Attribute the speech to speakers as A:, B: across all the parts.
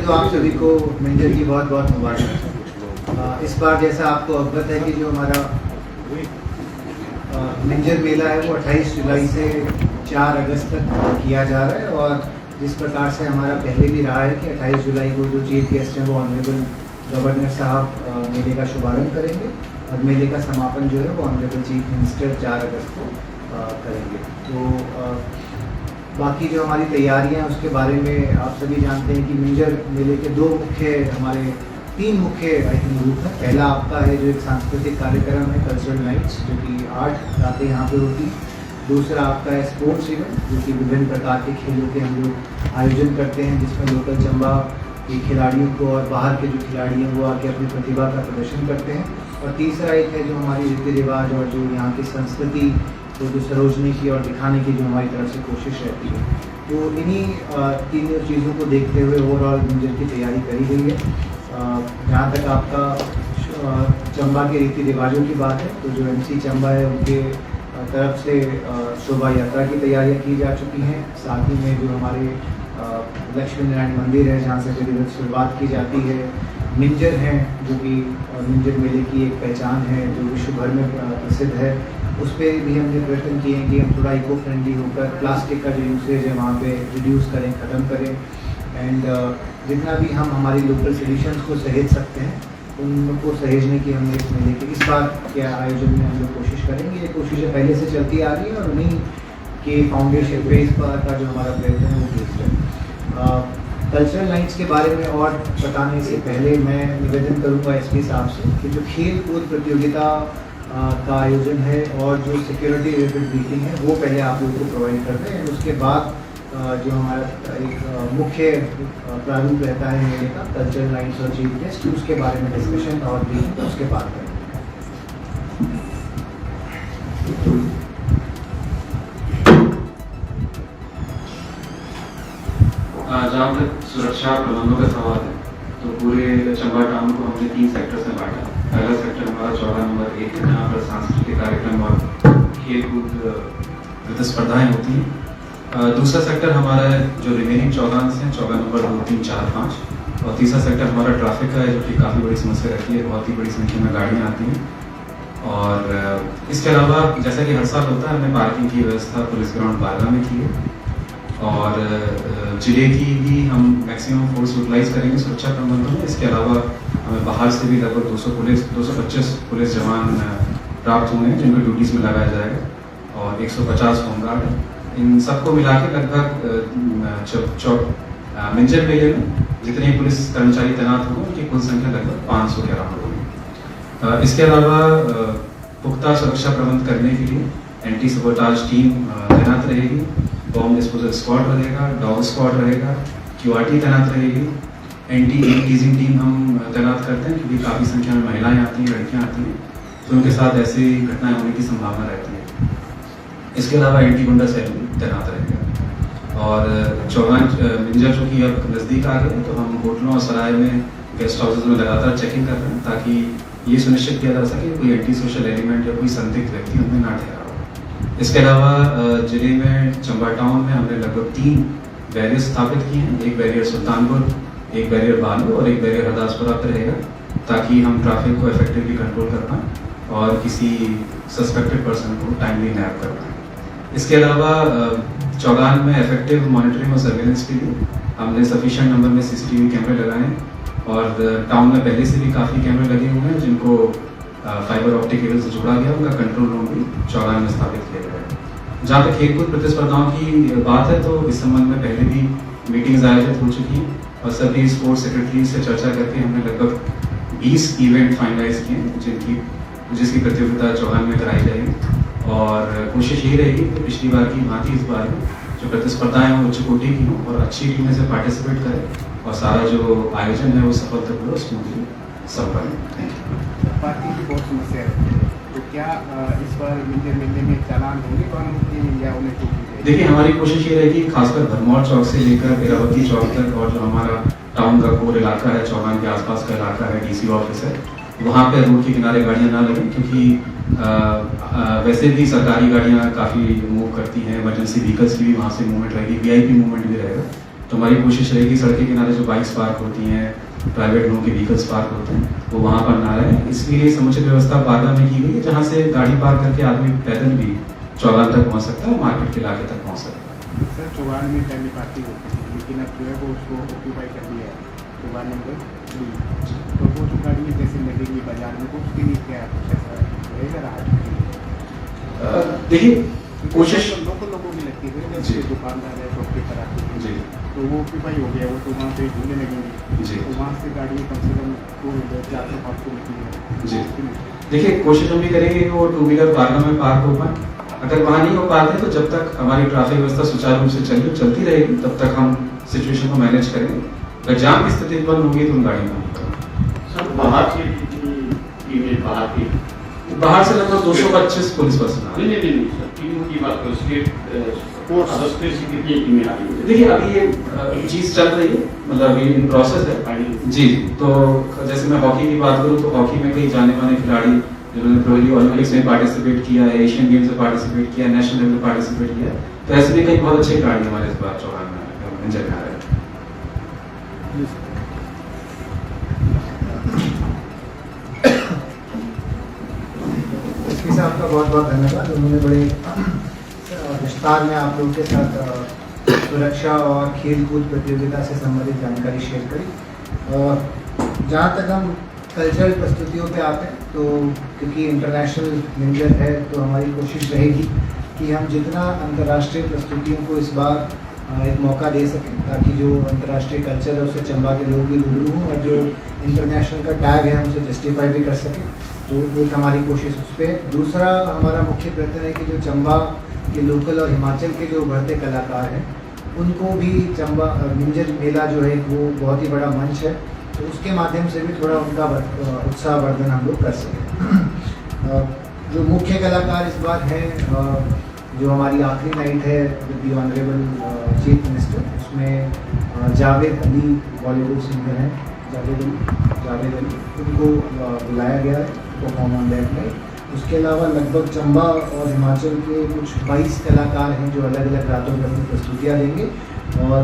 A: तो आप सभी को मिंजर की बहुत बहुत मुबारक। इस बार जैसा आपको अवगत है कि जो हमारा मिंजर मेला है वो 28 जुलाई से 4 अगस्त तक किया जा रहा है। और जिस प्रकार से हमारा पहले भी रहा है कि 28 जुलाई को जो चीफ गेस्ट हैं वो ऑनरेबल गवर्नर साहब मेले का शुभारंभ करेंगे और मेले का समापन जो है वो ऑनरेबल चीफ मिनिस्टर 4 अगस्त को करेंगे। तो बाकी जो हमारी तैयारियां हैं उसके बारे में आप सभी जानते हैं कि मिंजर मेले के तीन मुख्य आई थिंक रूप है। पहला आपका है जो एक सांस्कृतिक कार्यक्रम है कल्चरल नाइट्स, जो कि 8 रातें यहाँ पे होती। दूसरा आपका है स्पोर्ट्स इवेंट, जो कि विभिन्न प्रकार के खेलों के हम लोग आयोजन करते हैं, जिसमें लोकल चंबा के खिलाड़ियों को और बाहर के जो खिलाड़ी हैं वो आके अपनी प्रतिभा का प्रदर्शन करते हैं। और तीसरा एक है जो हमारी रीति रिवाज और जो यहाँ की संस्कृति को जो सरोजने की और दिखाने की जो हमारी तरफ से कोशिश रहती है। तो इन्हीं तीनों चीज़ों को देखते हुए ओवरऑल मिंजर की तैयारी करी गई है। जहाँ तक आपका चंबा के रीति रिवाजों की बात है तो जो MC चंबा है उनके तरफ से शोभा यात्रा की तैयारियाँ की जा चुकी हैं। साथ ही में जो हमारे लक्ष्मी नारायण मंदिर है जहाँ से करीबन शुरुआत की जाती है। मिंजर हैं जो कि मिंजर मेले की एक पहचान है जो विश्व भर में प्रसिद्ध है। उस पर भी हमने प्रयत्न किए हैं कि हम थोड़ा इको फ्रेंडली होकर प्लास्टिक का जो यूसेज है वहाँ पे रिड्यूस करें, ख़त्म करें। एंड जितना भी हम हमारी लोकल सॉल्यूशंस को सहेज सकते हैं उनको सहेजने की हमने इस मेले के इस बार के आयोजन में हम लोग कोशिश करेंगे। ये कोशिशें पहले से चलती आ रही है और उन्हीं के फाउंडेशन पे इस बार का जो हमारा प्रयत्न है वो बेस्ड है। कल्चरल नाइट्स के बारे में और बताने से पहले मैं निवेदन करूँगा SP साहब से कि जो खेल कूद प्रतियोगिता का आयोजन है और जो सिक्योरिटी रिलेटेड ब्रीफिंग है वो पहले आप लोगों को प्रोवाइड करते हैं। उसके बाद जो हमारा एक मुख्य प्रारूप रहता है मेले का कल्चरल नाइट्स और चीफ गेस्ट, उसके बारे में डिस्कशन और ब्रीफिंग उसके बाद करेंगे।
B: जहाँ तक सुरक्षा प्रबंधों का सवाल है तो पूरे चंबा टाउन को हमने 3 सेक्टर्स में बांटा। पहला सेक्टर हमारा 14 नंबर 1 है जहाँ पर सांस्कृतिक कार्यक्रम और खेल कूद प्रतिस्पर्धाएँ होती हैं। दूसरा सेक्टर हमारा है जो रिमेनिंग 14 हैं, 14 नंबर 2, 3, 4, 5। और तीसरा सेक्टर हमारा ट्रैफिक का है जो कि काफ़ी बड़ी समस्या रहती है, बहुत ही बड़ी संख्या में गाड़ियाँ आती हैं। और इसके अलावा जैसा कि हर साल होता है हमने पार्किंग की व्यवस्था पुलिस ग्राउंड बारगा में की है और जिले की भी हम मैक्सिमम फोर्स यूटिलाइज करेंगे सुरक्षा प्रबंधों में। इसके अलावा हमें बाहर से भी लगभग 225 पुलिस जवान प्राप्त हुए हैं जिनको ड्यूटीज़ में लगाया जाएगा और 150 होमगार्ड हैं। इन सबको मिला के लगभग मिंजर मेले में जितने पुलिस कर्मचारी तैनात होंगे उनकी कुल संख्या लगभग 500 के अराउंड होगी। इसके अलावा पुख्ता सुरक्षा प्रबंध करने के लिए एंटी सबोटाज टीम तैनात रहेगी, बॉम्ब डिस्पोजल स्क्वाड रहेगा, डॉग स्क्वाड रहेगा, QRT तैनात रहेगी, एंटी टीजिंग टीम हम तैनात करते हैं क्योंकि काफ़ी संख्या में महिलाएं आती हैं, लड़कियां आती हैं तो उनके साथ ऐसी घटनाएं होने की संभावना रहती है। इसके अलावा एंटी गुंडा सेल भी तैनात रहेगा। और मिंजर जो कि अब नज़दीक आ गए तो हम होटलों और सराय में गेस्ट हाउसेज में लगातार चेकिंग कर रहे हैं ताकि ये सुनिश्चित किया जा सके कोई एंटी सोशल एलिमेंट या कोई संदिग्ध व्यक्ति उनमें ना ठहरा हो। इसके अलावा जिले में चंबा टाउन में हमने लगभग 3 बैरियर स्थापित किए हैं। एक बैरियर सुल्तानपुर, एक बैरियर बालू और एक बैरियर हरदासपुरा पर रहेगा ताकि हम ट्रैफिक को इफेक्टिवली कंट्रोल कर पाएँ और किसी सस्पेक्टेड पर्सन को टाइमली नैप कर पाएँ। इसके अलावा चौगान में इफेक्टिव मॉनिटरिंग और सर्वेलेंस के लिए हमने सफिशिएंट नंबर में CCTV कैमरे लगाए और टाउन में पहले से भी काफ़ी कैमरे लगे हुए हैं जिनको फाइबर ऑप्टिक केबल से जोड़ा गया, उनका कंट्रोल रूम भी चौगान में स्थापित किया गया है। जहाँ तक खेलकूद प्रतिस्पर्धाओं की बात है तो इस संबंध में पहले भी मीटिंग्स आयोजित हो चुकी हैं और सभी स्पोर्ट्स सेक्रेटरी से चर्चा करके हमने लगभग 20 इवेंट फाइनलाइज किए जिसकी प्रतियोगिता चौगान में कराई जाएगी। और कोशिश यही रहेगी कि पिछली बार की भांति इस बार जो प्रतिस्पर्धाएं हैं उच्च कोटि की हों और अच्छी टीम में से पार्टिसिपेट करें और सारा जो आयोजन है वो सफलतापूर्वक स्मूथली संपन्न। Thank you.
C: पार्किंग की बहुत समस्या है तो क्या इस बार मिंजर मेले में चालान होंगे कौन या उन्हें छूट?
B: देखिए हमारी कोशिश ये रहेगी खासकर भरमौर चौक से लेकर इरावती चौक तक और जो हमारा टाउन का कोर इलाका है, चौगान के आसपास का इलाका है, DC ऑफिस है, वहाँ पे रोड के किनारे गाड़ियाँ ना लगें क्योंकि वैसे भी सरकारी गाड़ियाँ काफ़ी मूव करती हैं, इमरजेंसी व्हीकल्स की भी वहाँ से मूवमेंट रहेगी, VIP मूवमेंट भी रहेगा। तो हमारी कोशिश रहेगी सड़क के किनारे जो बाइक्स पार्क होती हैं, प्राइवेट लोगों के व्हीकल्स पार्क होते हैं, वो वहाँ पर ना रहे। इसलिए समुचित व्यवस्था बारगा में की गई है, जहाँ से गाड़ी पार्क करके आदमी पैदल भी चौगान तक पहुँच सकता है, मार्केट के इलाके तक पहुँच सकता है।
C: सर चौगान में पहले पार्किंग होती थी, लेकिन अब जो है वो उसको ऑक्यूपाई कर दिया है चौगान नंबर 3। तो वो जो गाड़ी जैसे लगेगी बाजार में, तो उसके लिए क्या कुछ ऐसा रहेगा राहत?
B: देखिए कोशिश
C: लोकल लोगों की लगती है,
B: जी।
C: जैसे दुकानदार है शॉपकीपर आते हैं,
B: जी
C: तो वो ऑक्यूपाई हो गया, वो तो वहाँ पे झूले लगेंगे,
B: जी
C: तो वहाँ से गाड़ी कम से कम 400-500 निकली है।
B: जी देखिए कोशिश हम भी करेंगे कि वो 2 व्हीलर बारगा में पार्क हो पाए। अगर वहाँ नहीं हो पाते तो जब तक हमारी ट्रैफिक व्यवस्था सुचारू रूप से चलती रहेगी तब तक हम सिचुएशन को मैनेज करेंगे। अगर जाम की स्थिति उत्पन्न होगी तो हम गाड़ी में होगा।
D: सर बाहर से कितनी टीमें बाहर की?
B: बाहर से लगभग 225 पुलिस पर्सन आ रहे हैं।
D: नहीं सर, टीमों की बात करो, स्टेट फोर्स अदर स्टेट से कितनी टीमें आ रही है?
B: देखिए अभी ये चीज चल रही है, मतलब अभी इन प्रोसेस है जी। तो जैसे मैं हॉकी की बात करूँ तो हॉकी में कई जाने माने खिलाड़ी जिन्होंने प्रो लीग ओलंपिक्स में पार्टिसिपेट किया है, एशियन गेम्स में पार्टिसिपेट किया, नेशनल लेवल में पार्टिसिपेट किया, तो ऐसे भी कई बहुत अच्छे खिलाड़ी हमारे इस बार चौगान में इंजर में आ रहे हैं।
A: एसपी साहब का बहुत बहुत धन्यवाद। उन्होंने बड़े विस्तार में आप लोगों के साथ सुरक्षा और खेल कूद प्रतियोगिता से संबंधित जानकारी शेयर करी। जहाँ तक हम कल्चरल प्रस्तुतियों पे आते हैं तो क्योंकि इंटरनेशनल मिंजर है तो हमारी कोशिश रहेगी कि हम जितना अंतर्राष्ट्रीय प्रस्तुतियों को इस बार एक मौका दे सकें, ताकि जो अंतर्राष्ट्रीय कल्चर है उससे चंबा के लोग भी रूबरू हों और जो इंटरनेशनल का टैग है हम उसे जस्टिफाई भी कर सकें। तो एक हमारी कोशिश उस पर। दूसरा हमारा मुख्य प्रयत्न है कि जो चंबा के लोकल और हिमाचल के जो उभरते कलाकार हैं उनको भी चंबा मिंजर मेला जो है वो बहुत ही बड़ा मंच है, तो उसके माध्यम से भी थोड़ा उनका उत्साहवर्धन हम लोग कर सकें। जो मुख्य कलाकार इस बार हैं, जो हमारी आखिरी नाइट है with the honourable chief minister, उसमें जावेद अली बॉलीवुड सिंगर हैं, जावेद अली उनको बुलाया गया है परफॉर्म ऑन दैट नाइट। उसके अलावा लगभग चंबा और हिमाचल के कुछ 22 कलाकार हैं जो अलग अलग रातों में अपनी प्रस्तुतियाँ देंगे, और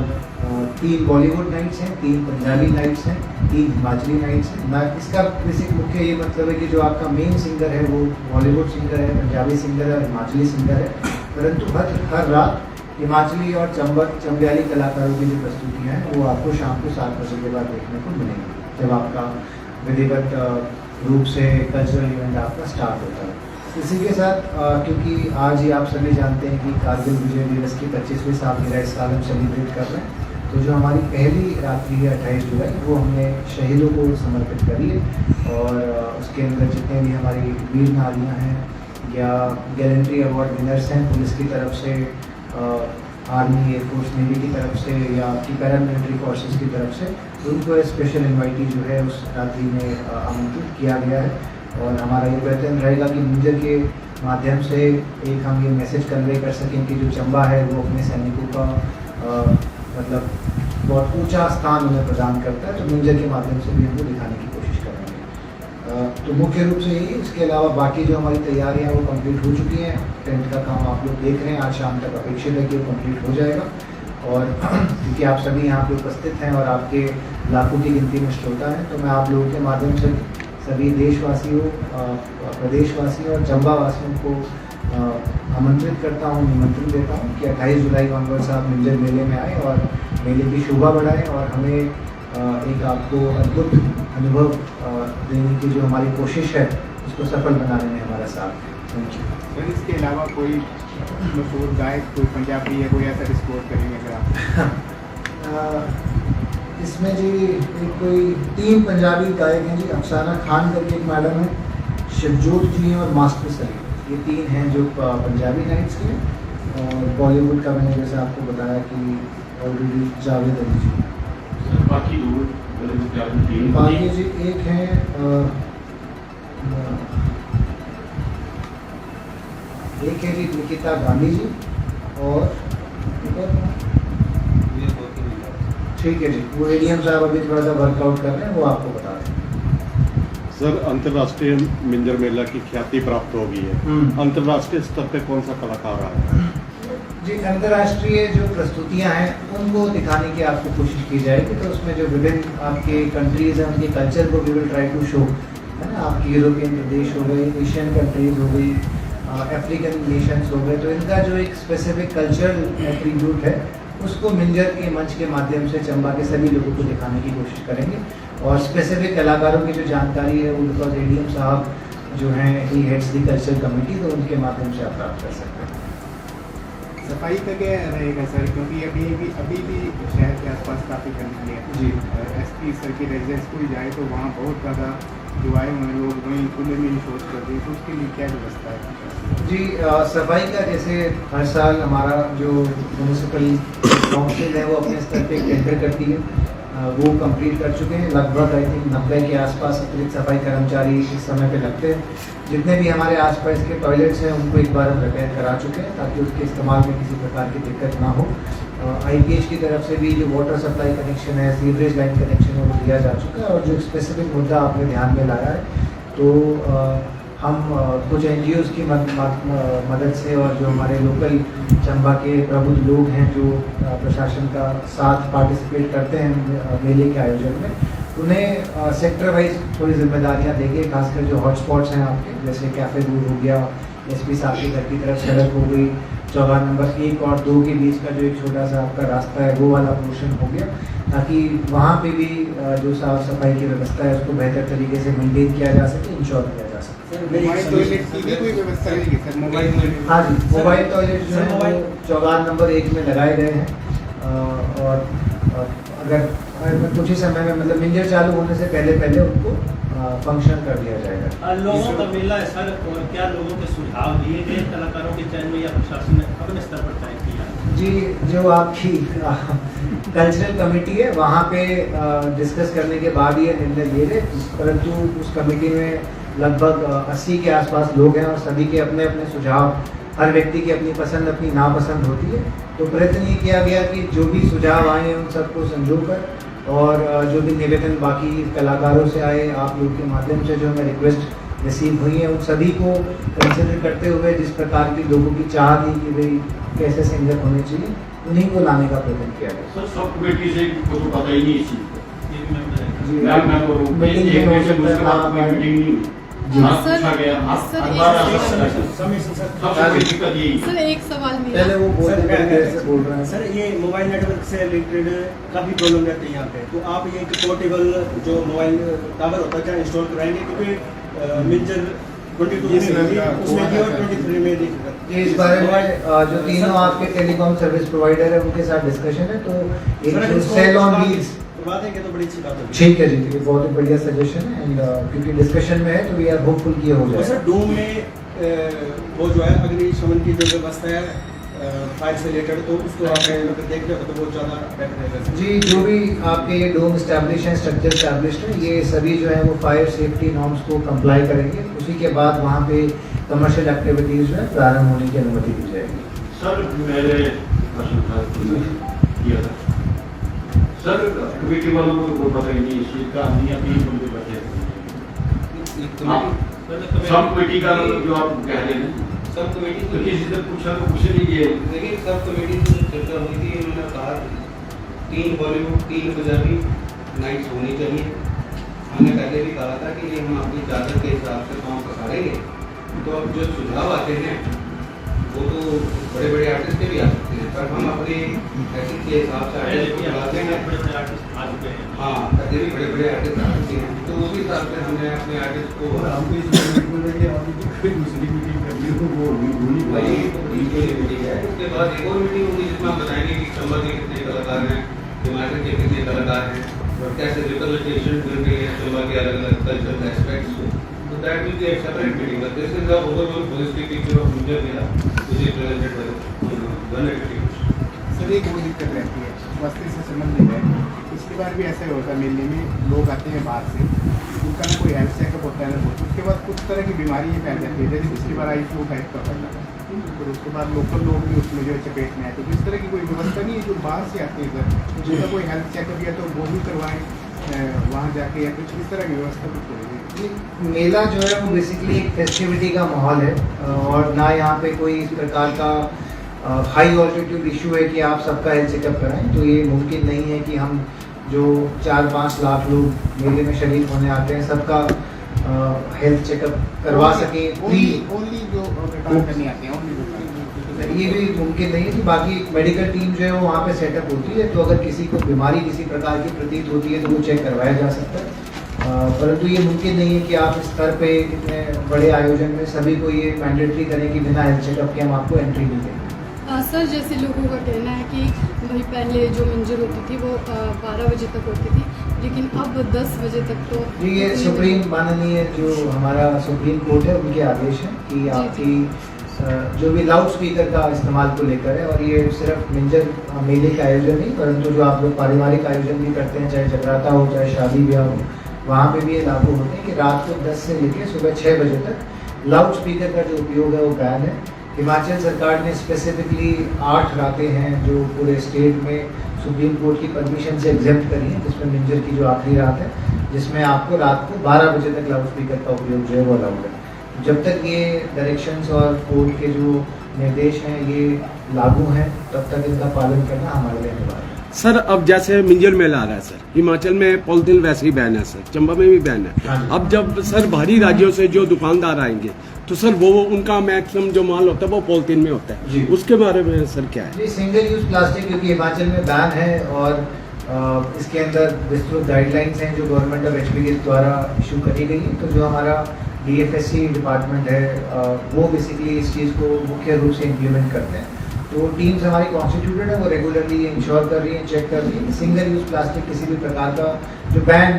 A: 3 बॉलीवुड नाइट्स हैं, 3 पंजाबी नाइट्स हैं, 3 हिमाचली नाइट्स हैं। इसका बेसिक मुख्य ये मतलब है कि जो आपका मेन सिंगर है वो बॉलीवुड सिंगर है, पंजाबी सिंगर है और हिमाचली सिंगर है, परंतु हर रात हिमाचली और चंबियाली कलाकारों की जो प्रस्तुतियाँ हैं वो आपको शाम को 7 बजे के बाद देखने को मिलेंगी, जब आपका विधिवत रूप से कल्चरल इवेंट आपका स्टार्ट होता है। इसी के साथ क्योंकि आज ही आप सभी जानते हैं कि कारगिल विजय दिवस की 25वीं सालगिरह इस साल हम सेलिब्रेट कर रहे हैं, तो जो हमारी पहली रात्रि है 28 जुलाई वो हमने शहीदों को समर्पित करी है, और उसके अंदर जितने भी हमारी वीर नारियाँ हैं या गैलेंट्री अवार्ड विनर्स हैं पुलिस की तरफ से, आर्मी, एयरफोर्स, नेवी की तरफ से या आपकी पैरामिलिट्री फोर्सेस की तरफ से, उनको स्पेशल इन्वाइटी जो है उस रात्रि में आमंत्रित किया गया है। और हमारा ये प्रयत्न रहेगा कि मिंजर के माध्यम से एक हम ये मैसेज कन्वे कर सकें कि जो चंबा है वो अपने सैनिकों का मतलब बहुत ऊंचा स्थान उन्हें प्रदान करता है, तो मिंजर के माध्यम से भी हम वो दिखाने की कोशिश करेंगे। तो मुख्य रूप से यही। इसके अलावा बाकी जो हमारी तैयारियां वो कंप्लीट हो चुकी हैं। टेंट का काम आप लोग देख रहे हैं, आज शाम तक अपेक्षित है कि वो कंप्लीट हो जाएगा, और क्योंकि आप सभी यहाँ पे उपस्थित हैं और आपके लाखों की गिनती में श्रोता हैं, तो मैं आप लोगों के माध्यम से सभी देशवासियों, प्रदेशवासियों और चंबा वासियों को आमंत्रित करता हूँ, निमंत्रण देता हूँ कि 28 जुलाई को अनवर साहब मिंजर मेले में आए और मेले की शोभा बढ़ाएं और हमें एक आपको अद्भुत अनुभव देने की जो हमारी कोशिश है उसको सफल बनाने में हमारा साथ। Thank you
C: sir. इसके अलावा कोई मशहूर गायक, कोई पंजाबी या कोई ऐसा डिस्कोर्स करेंगे अगर आप?
A: इसमें जी एक कोई 3 पंजाबी गायक हैं जी, अफसाना खान करके एक मैडम है, शिवजोत जी हैं और मास्टर सलीम, ये 3 हैं जो पंजाबी नाइट्स के। और बॉलीवुड का मैंने जैसे आपको बताया कि ऑलरेडी जावेद अली जी।
D: सर बाकी दो
A: बाकी जी एक हैं एक है जी निकिता गांधी जी, और ठीक है जी वो एडीएम साहब अभी थोड़ा सा वर्कआउट कर रहे हैं, वो आपको बता दें।
E: सर अंतर्राष्ट्रीय मिंजर मेला की ख्याति प्राप्त हो गई है, अंतर्राष्ट्रीय स्तर पे कौन सा कलाकार आया है?
A: जी जी, अंतर्राष्ट्रीय जो प्रस्तुतियां हैं उनको दिखाने की आपको कोशिश की जाएगी, तो उसमें जो विभिन्न आपके कंट्रीज हैं उनके कल्चर को we will try to show, है ना। आपके यूरोपियन प्रदेश हो गए, एशियन कंट्रीज हो गई, अफ्रीकन नेशंस हो गए, तो इनका जो एक स्पेसिफिक कल्चरल एट्रीब्यूट है उसको मिंजर के मंच के माध्यम से चंबा के सभी लोगों को दिखाने की कोशिश करेंगे। और स्पेसिफिक कलाकारों की जो जानकारी है वो बिकॉज एडीएम साहब जो हैं ही हेड्स दी कल्चर कमेटी, तो उनके माध्यम से आप प्राप्त कर सकते हैं।
C: सफाई का क्या रहेगा सर, क्योंकि अभी भी शहर के आसपास काफ़ी गंदगी है
A: जी।
C: एसपी सर की रेजिडेंस कोई जाए तो वहाँ बहुत ज़्यादा जो आए हुए लोग वहीं खुले में ही शौच कर दिए, तो उसके लिए क्या व्यवस्था है?
A: जी, सफाई का जैसे हर साल हमारा जो म्यूनिसिपल काउंसिल है वो अपने स्तर पे टेंडर करती है, वो कंप्लीट कर चुके हैं। लगभग आई थिंक 90 के आसपास अतिरिक्त सफाई कर्मचारी इस समय पे लगते हैं। जितने भी हमारे आसपास के टॉयलेट्स हैं उनको एक बार हम रिपेयर करा चुके हैं ताकि उसके इस्तेमाल में किसी प्रकार की दिक्कत ना हो। आईपीएच की तरफ से भी जो वाटर सप्लाई कनेक्शन है, सीवरेज लाइन कनेक्शन है, वो दिया जा चुका है। और जो स्पेसिफिक मुद्दा आपने ध्यान में लाया है, तो हम कुछ एनजीओज़ की मदद से और जो हमारे लोकल चंबा के प्रबुद्ध लोग हैं जो प्रशासन का साथ पार्टिसिपेट करते हैं मेले के आयोजन में, उन्हें सेक्टर वाइज थोड़ी जिम्मेदारियां देंगे, खासकर जो हॉटस्पॉट्स हैं आपके, जैसे कैफे दूर हो गया, एसपी साहब के घर की तरफ सड़क हो गई, चौगान नंबर 1 और 2 के बीच का जो एक छोटा सा आपका रास्ता है वो वाला पोर्शन हो गया, ताकि वहाँ पे भी जो साफ सफाई की व्यवस्था है उसको बेहतर तरीके से मेंटेन किया जा सके, इंश्योर किया जा सके।
C: मोबाइल टॉयलेट की भी कोई व्यवस्था रहेगी सर? मोबाइल टॉयलेट,
A: हाँ जी, मोबाइल टॉयलेट जो है वो चौगान नंबर 1 में लगाए गए हैं। और अगर कुछ ही समय में मतलब मिंजर चालू होने से पहले उनको फंक्शन कर दिया जाएगा।
E: लोगों का मेला है सर, और क्या लोगों के सुझाव दिए गए कलाकारों के चयन में या प्रशासन ने अपने स्तर पर तय किया?
A: जी, जो आपकी कल्चरल कमेटी है वहाँ पे डिस्कस करने के बाद ये निर्णय लिए गए, परंतु उस कमेटी में लगभग 80 के आसपास लोग हैं और सभी के अपने अपने सुझाव, हर व्यक्ति की अपनी पसंद अपनी नापसंद होती है, तो प्रयत्न ये किया गया कि जो भी सुझाव आए हैं उन सबको संजो कर, और जो भी निवेदन बाकी कलाकारों से आए आप लोग के माध्यम से जो हमें रिक्वेस्ट रिसीव हुई है, उन सभी को कंसिडर करते हुए जिस प्रकार की लोगों की चाह थी कि भाई कैसे सिंगर होने चाहिए, उन्हीं को लाने का प्रयत्न किया गया।
D: सर सब कमेटी से कुछ पता ही नहीं इसी
E: ये भी मैं
A: जी,
D: मैं बोलूं
A: मीटिंग
D: एक
A: में
D: में से दूसरे बात कोई मीटिंग नहीं हुई। हाँ,
F: सर,
D: पूछा गया, हाँ,
F: सर,
D: अखबार
F: एक-
D: आता था। सबसे बड़ी दिक्कत यही
F: सर एक सवाल
A: पहले
F: मेरा,
A: वो बोलते
G: सर,
A: थे से बोल रहे हैं।
G: सर ये मोबाइल नेटवर्क से रिलेटेड काफ़ी प्रॉब्लम रहती है यहाँ पे, तो आप ये एक पोर्टेबल जो मोबाइल टावर होता है क्या इंस्टॉल कराएंगे? क्योंकि मिंजर 22 में भी उसमें भी और 23 में भी
A: इस बारे में जो तीनों आपके टेलीकॉम सर्विस प्रोवाइडर है उनके साथ डिस्कशन है, तो एक जो सेल ऑन व्हील्स,
G: बात है कि तो बड़ी अच्छी बात है।
A: ठीक है जी, ये बहुत ही बढ़िया सजेशन है, एंड क्योंकि डिस्कशन में है तो वी आर होपफुल कि ये हो
G: और
A: जाए।
G: सर डूम में वो जो है अग्निशमन की जो व्यवस्था है फायर से रिलेटेड, तो उसको आप अगर देख रहे हो तो बहुत ज़्यादा बेटर रहेगा।
A: जी, जो भी आपके ये डोम स्टैब्लिश हैं, स्ट्रक्चर स्टैब्लिश है, ये सभी जो है वो फायर सेफ्टी नॉर्म्स को कंप्लाई करेंगे, उसी के बाद वहाँ पे कमर्शियल एक्टिविटीज जो है प्रारंभ होने की अनुमति दी जाएगी।
D: सर मेरे प्रश्न था किया था सर, कमेटी वालों को कोई पता ही नहीं इस चीज का, नहीं अभी बंदे बैठे हाँ, सब कमेटी का जो आप कह रहे हैं,
H: सब कमेटी
D: तो किसी से पूछा तो पूछ लीजिए।
H: देखिए, सब कमेटी से जो चर्चा हुई थी, उन्होंने कहा 3 बॉलीवुड 3 पंजाबी नाइट्स होनी चाहिए। हमने पहले भी कहा था कि ये हम अपनी चादर के हिसाब से सॉन्ग पसारेंगे, तो अब जो सुझाव आते हैं वो तो बड़े बड़े आर्टिस्ट के भी आ सकते हैं, पर हम अपने हैसियत के हिसाब से आर्टिस्ट को बुलाते हैं।
E: बड़े आर्टिस्ट आ चुके हैं।
H: हाँ, पहले भी बड़े बड़े आर्टिस्ट आ चुके हैं, तो उस हिसाब से हमने अपने आर्टिस्ट को वही मीटिंग है। उसके बाद एक और मीटिंग होगी जिसमें हम बताएंगे कि चंबा के कितने कलाकार हैं, हिमाचल के कितने कलाकार हैं, और कैसे रिप्रेजेंटेशन मिल रही है चंबा के अलग अलग कल्चरल एस्पेक्ट्स को। तो that will be A separate meeting, but this is the overall holistic picture of Minjar Mela which is presented by one activity.
C: Sir एक वो दिक्कत रहती है, स्वास्थ्य से संबंधित है। पिछली बार भी ऐसा ही होता है, मेले में लोग आते हैं बाहर से, उनका ना कोई हेल्थ चेकअप होता है ना कुछ, उसके बाद कुछ तरह की बीमारी फैल जाती है, जैसे पिछली बार आई फ्लू टाइप का फैला, फिर उसके बाद लोकल लोग भी उसमें जो है चपेट में आए, तो इस तरह की कोई व्यवस्था नहीं है जो बाहर से आते हैं इधर, जिनका कोई हेल्थ चेकअप या तो वो भी करवाएं वहाँ जाके, या कुछ इस तरह की व्यवस्था भी करेगी।
A: मेला जो है वो बेसिकली एक फेस्टिविटी का माहौल है, और ना यहाँ पे कोई इस प्रकार का हाई ऑल्टीट्यूड इशू है कि आप सबका हेल्थ चेकअप कराएं, तो ये मुमकिन नहीं है कि हम जो 4-5 लाख लोग मेले में शरीक होने आते हैं सबका हेल्थ चेकअप करवा सकें फ्री।
C: ओनली जो रिटायर करने आते हैं ओनली।
A: ये भी मुमकिन नहीं है कि बाकी मेडिकल टीम जो है वो वहाँ पे सेटअप होती है, तो अगर किसी को बीमारी किसी प्रकार की प्रतीत होती है तो वो चेक करवाया जा सकता है। परंतु ये मुमकिन नहीं है कि आप इस स्तर पे इतने बड़े आयोजन में सभी को ये मैंडेटरी करें कि बिना हेल्थ चेकअप के हम आपको एंट्री नहीं देंगे।
F: सर, जैसे लोगों का कहना है कि भाई पहले जो मंजूर होती थी वो 12 बजे तक होती थी, लेकिन अब 10 बजे तक तो
A: जी, ये सुप्रीम माननीय जो हमारा सुप्रीम कोर्ट है उनके आदेश हैं कि आपकी जो भी लाउड स्पीकर का इस्तेमाल को लेकर है, और ये सिर्फ मिंजर मेले का आयोजन नहीं परंतु जो आप लोग पारिवारिक आयोजन भी करते हैं, चाहे जगराता हो चाहे शादी ब्याह हो, वहाँ पे भी ये लागू होते हैं कि रात को 10 से लेकर सुबह 6 बजे तक लाउड स्पीकर का जो उपयोग है वो बैन है। हिमाचल सरकार ने स्पेसिफिकली 8 रातें हैं जो पूरे स्टेट में सुप्रीम कोर्ट की परमिशन से एग्जेम्प्ट करी है, जिसमें मिंजर की जो आखिरी रात है जिसमें आपको रात को 12 बजे तक लाउड स्पीकर का उपयोग जो है वो अलाउड है। जब तक ये डायरेक्शंस और कोर्ट के जो निर्देश हैं ये लागू हैं तब तक इनका पालन करना हमारे लिए अनिवार्य है।
I: सर, अब जैसे मिंजर मेला आ रहा है सर, हिमाचल में पॉलिथीन वैसे ही बैन है सर, चंबा में भी बैन है।
A: हाँ जी।
I: अब जब सर बाहरी राज्यों से जो दुकानदार आएंगे तो सर वो उनका मैक्सिमम जो माल होता है वो पॉलिथीन में होता
A: जी।
I: है, उसके बारे में सर क्या है?
A: जी, सिंगल यूज प्लास्टिक क्योंकि हिमाचल में बैन है और इसके अंदर विस्तृत गाइडलाइंस हैं जो गवर्नमेंट ऑफ एचपी के द्वारा इशू करी गई है। तो जो हमारा डीएफएससी डिपार्टमेंट है वो बेसिकली इस चीज़ को मुख्य रूप से इम्प्लीमेंट करते हैं। तो टीम्स हमारी कॉन्स्टिट्यूटेड है, वो रेगुलरली इंश्योर कर रही है, चेक कर रही है सिंगल यूज प्लास्टिक किसी भी प्रकार का जो बैन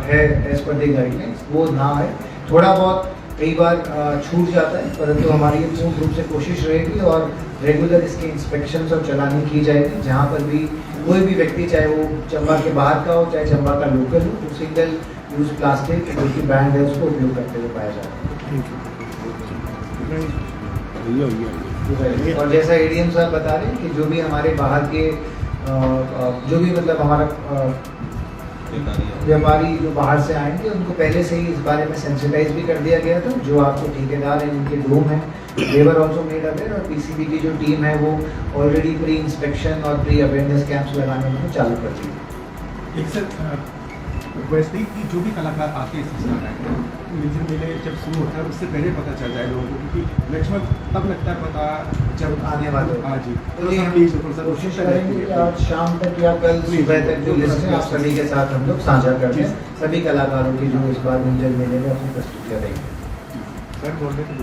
A: है एज पर द गाइडलाइंस वो ना है। थोड़ा बहुत कई बार छूट जाता है परंतु हमारी ये पूर्ण रूप से कोशिश रहेगी और रेगुलर इसके इंस्पेक्शंस और चलानी की जाएगी। जहाँ पर भी कोई भी व्यक्ति चाहे वो चंबा के बाहर का हो चाहे चंबा का लोकल हो, वो सिंगल यूज प्लास्टिक जो कि बैन है उसको उपयोग करते हुए पाया जाता है। और जैसा एडीएम साहब बता रहे हैं कि जो भी हमारे बाहर के जो भी मतलब हमारा व्यापारी जो बाहर से आएंगे उनको पहले से ही इस बारे में सेंसिटाइज भी कर दिया गया था। जो आपको ठेकेदार हैं उनके रूम हैं लेबर ऑल्सो मेड अवेयर, और पीसीबी की जो टीम है वो ऑलरेडी प्री इंस्पेक्शन और प्री अवेयरनेस कैंप्स लगाने में चालू कर दी है।
C: एक सर वैसे ही जो भी कलाकार आते हैं सिलसिला में मिंजर मेले जब शुरू होता है उससे पहले पता चल जाए लोगों को, क्योंकि मैक्सिमम तब लगता है पता जब
A: आने वाले
C: हाँ जी।
A: तो ये हम कोशिश करेंगे कि आज शाम तक या कल सुबह तक जो लिस्ट है आप सभी के साथ हम लोग साझा कर दें, सभी कलाकारों की जो इस बार मिंजर मेले में अपनी प्रस्तुतियाँ देंगे।
C: सर बोल रहे थे